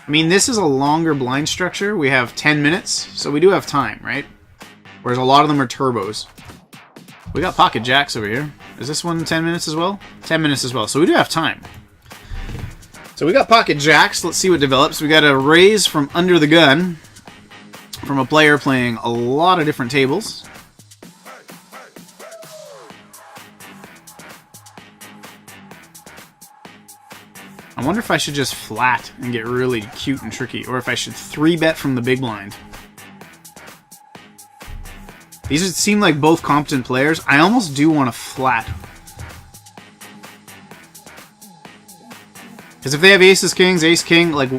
I mean, this is a longer blind structure. We have 10 minutes, so we do have time, right? Whereas a lot of them are turbos. We got pocket jacks over here. Is this one 10 minutes as well? 10 minutes as well, so we do have time. So we got pocket jacks. Let's see what develops. We got a raise from under the gun from a player playing a lot of different tables. I wonder if I should just flat and get really cute and tricky, or if I should 3-bet from the big blind. These seem like both competent players. I almost do want to flat. Because if they have aces, kings, ace, king, like,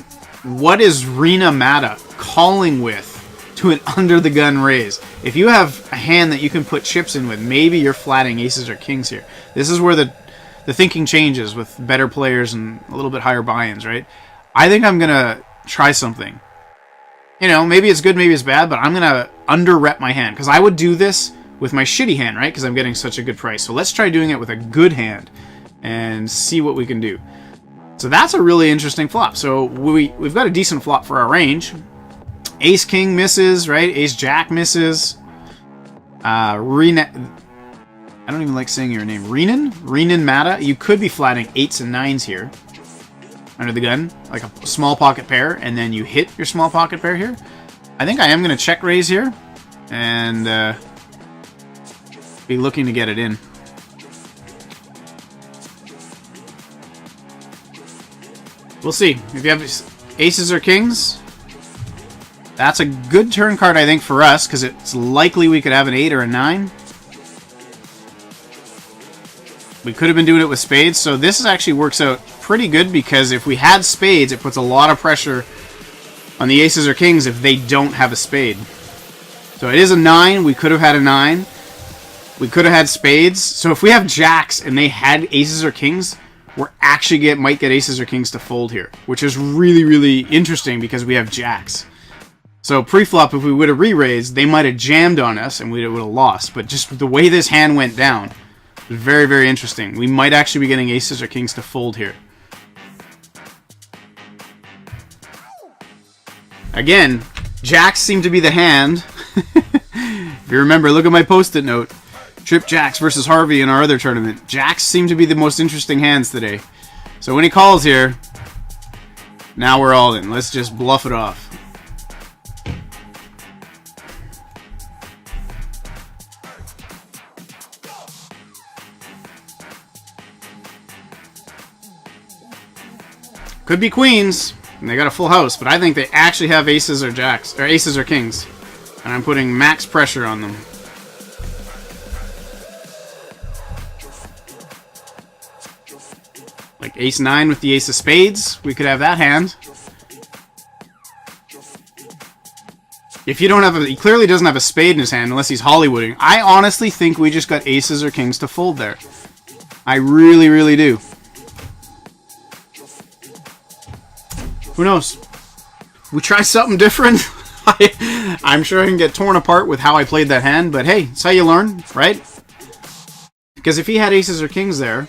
what is Rena Mata calling with to an under-the-gun raise? If you have a hand that you can put chips in with, maybe you're flatting aces or kings here. This is where the thinking changes with better players and a little bit higher buy-ins, right? I think I'm going to try something. You know, maybe it's good, maybe it's bad, but I'm going to under-rep my hand. Because I would do this with my shitty hand, right? Because I'm getting such a good price. So let's try doing it with a good hand and see what we can do. So that's a really interesting flop. So we've got a decent flop for our range. Ace-king misses, right? Ace-jack misses. I don't even like saying your name. Renan Mata. You could be flatting 8s and 9s here. Under the gun. Like a small pocket pair. And then you hit your small pocket pair here. I think I am going to check raise here. And be looking to get it in. We'll see. If you have aces or kings, that's a good turn card, I think, for us. Because it's likely we could have an 8 or a 9. We could have been doing it with spades, so this actually works out pretty good because if we had spades, it puts a lot of pressure on the aces or kings if they don't have a spade. So it is a 9. We could have had a 9. We could have had spades. So if we have jacks and they had aces or kings, we're actually might get aces or kings to fold here, which is really, really interesting because we have jacks. So pre-flop, if we would have re-raised, they might have jammed on us and we would have lost. But just the way this hand went down, very, very interesting. We might actually be getting aces or kings to fold here. Again, jacks seem to be the hand. If you remember, look at my post-it note. Trip Jacks versus Harvey in our other tournament. Jacks seem to be the most interesting hands today. So when he calls here, now we're all in. Let's just bluff it off. Could be queens, and they got a full house, but I think they actually have aces or jacks, or aces or kings. And I'm putting max pressure on them. Like ace-9 with the ace of spades, we could have that hand. If you don't have he clearly doesn't have a spade in his hand unless he's Hollywooding. I honestly think we just got aces or kings to fold there. I really, really do. Who knows? We try something different. I'm sure I can get torn apart with how I played that hand, but hey, it's how you learn, right? Because if he had aces or kings there,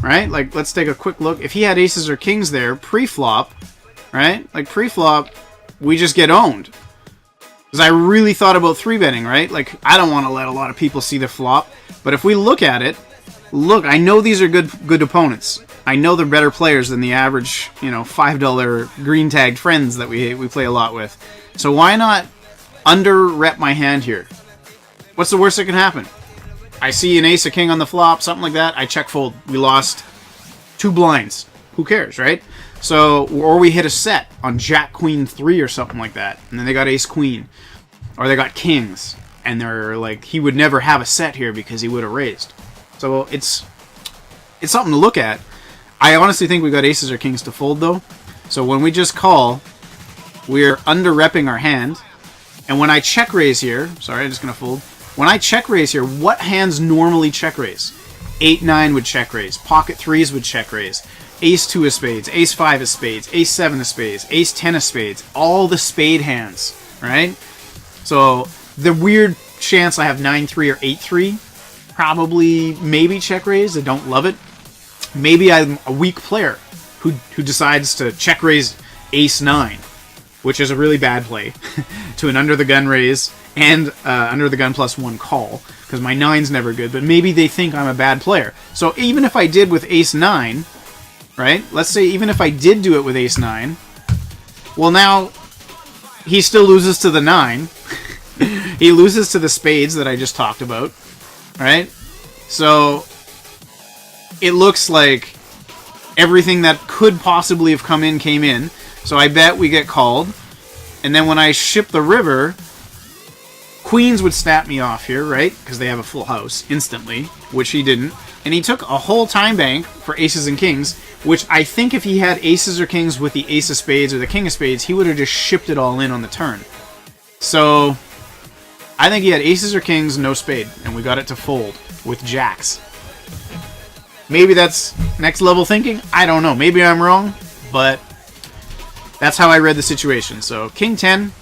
right? Like, let's take a quick look. If he had aces or kings there, pre-flop, right? Like, pre-flop, we just get owned. Because I really thought about 3-betting, right? Like, I don't want to let a lot of people see the flop, but if we look at it, look, I know these are good opponents. I know they're better players than the average, you know, $5 green tagged friends that we play a lot with. So why not under-rep my hand here? What's the worst that can happen? I see an ace, a king on the flop, something like that. I check fold. We lost 2 blinds. Who cares, right? So, or we hit a set on Jack Queen 3 or something like that, and then they got ace queen, or they got kings, and they're like, he would never have a set here because he would have raised. So it's something to look at. I honestly think we got aces or kings to fold though. So when we just call, we're under-repping our hand. And when I check raise here, sorry, I'm just going to fold. When I check raise here, what hands normally check raise? 8-9 would check raise. Pocket 3s would check raise. Ace-2 of spades. Ace-5 of spades. Ace-7 of spades. Ace-10 of spades. All the spade hands, right? So the weird chance I have 9-3 or 8-3, probably maybe check raise. I don't love it. Maybe I'm a weak player who decides to check raise ace-9, which is a really bad play, to an under-the-gun raise and under-the-gun +1 call, because my 9's never good, but maybe they think I'm a bad player. So even if I did with ace-9, right, let's say even if I did do it with ace-9, well, now he still loses to the 9. He loses to the spades that I just talked about, right? So it looks like everything that could possibly have come in came in. So I bet we get called. And then when I ship the river, queens would snap me off here, right? Because they have a full house instantly, which he didn't. And he took a whole time bank for aces and kings, which I think if he had aces or kings with the ace of spades or the king of spades, he would have just shipped it all in on the turn. So I think he had aces or kings, no spade, and we got it to fold with jacks. Maybe that's next level thinking. I don't know. Maybe I'm wrong, but that's how I read the situation. So king 10.